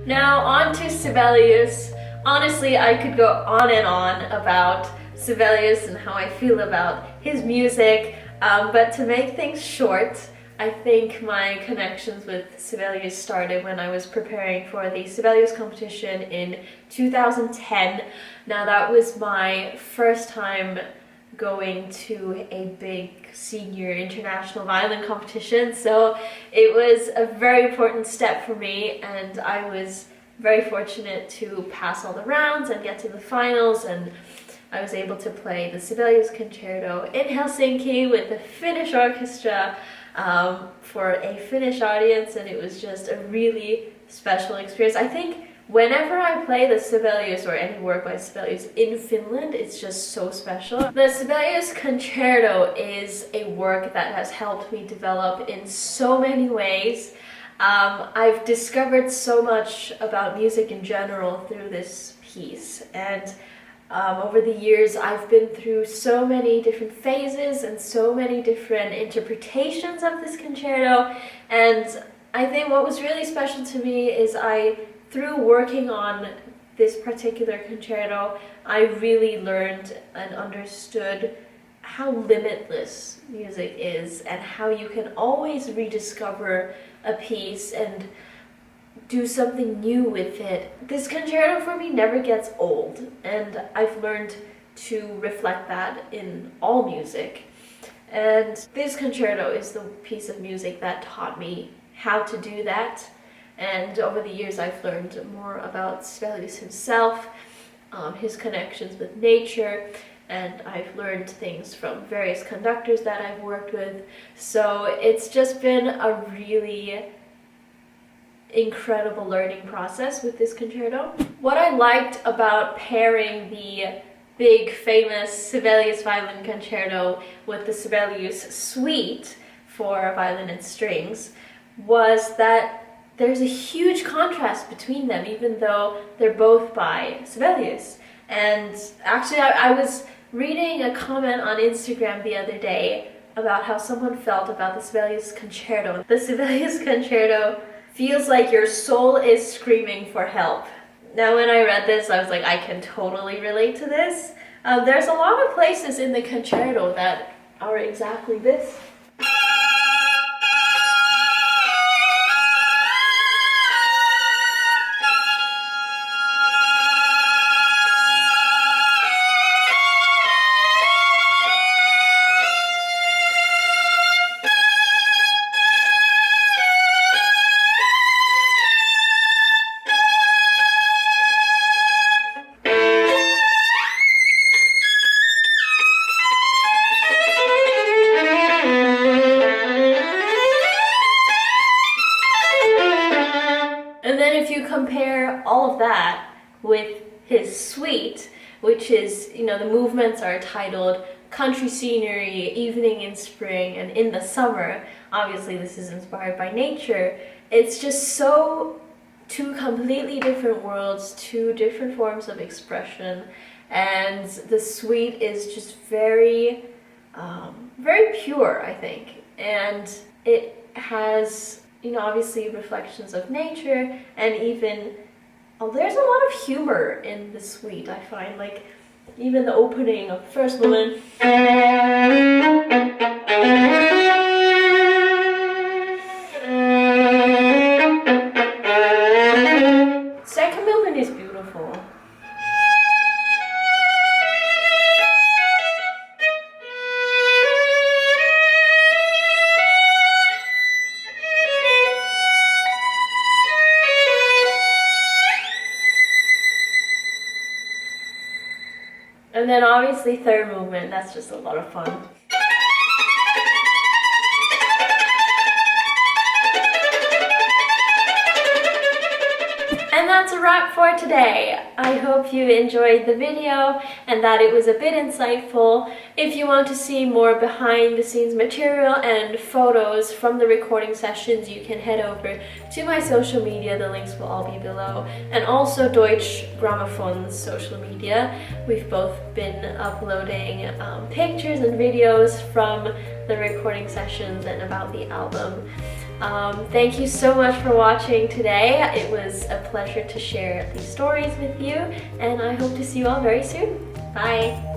Now on to Sibelius. Honestly, I could go on and on about Sibelius and how I feel about his music, but to make things short, I think my connections with Sibelius started when I was preparing for the Sibelius competition in 2010. Now that was my first time going to a big senior international violin competition, so it was a very important step for me, and I was very fortunate to pass all the rounds and get to the finals, and I was able to play the Sibelius Concerto in Helsinki with the Finnish orchestra for a Finnish audience, and it was just a really special experience. I think whenever I play the Sibelius or any work by Sibelius in Finland, it's just so special. The Sibelius Concerto is a work that has helped me develop in so many ways. I've discovered so much about music in general through this piece, and over the years I've been through so many different phases and so many different interpretations of this concerto, and I think what was really special to me is through working on this particular concerto, I really learned and understood how limitless music is and how you can always rediscover a piece and do something new with it. This concerto for me never gets old, and I've learned to reflect that in all music. And this concerto is the piece of music that taught me how to do that. And over the years I've learned more about Sibelius himself, his connections with nature, and I've learned things from various conductors that I've worked with. So it's just been a really incredible learning process with this concerto. What I liked about pairing the big famous Sibelius Violin Concerto with the Sibelius Suite for violin and strings was that there's a huge contrast between them, even though they're both by Sibelius. And actually I was reading a comment on Instagram the other day about how someone felt about the Sibelius Concerto. The Sibelius Concerto feels like your soul is screaming for help. Now when I read this, I was like, I can totally relate to this. There's a lot of places in the concerto that are exactly this. And then if you compare all of that with his suite, which is, the movements are titled Country Scenery, Evening in Spring, and In the Summer. Obviously this is inspired by nature. It's just so two completely different worlds, two different forms of expression, and the suite is just very, very pure, I think. And it has obviously reflections of nature, and even there's a lot of humor in the suite. I find, like, even the opening of the first movement, second movement is beautiful. And then obviously third movement, that's just a lot of fun. And that's a wrap for today. I hope you enjoyed the video and that it was a bit insightful. If you want to see more behind the scenes material and photos from the recording sessions, you can head over to my social media. The links will all be below. And also Deutsche Grammophon's social media. We've both been uploading pictures and videos from the recording sessions and about the album. Thank you so much for watching today. It was a pleasure to share these stories with you, and I hope to see you all very soon. Bye!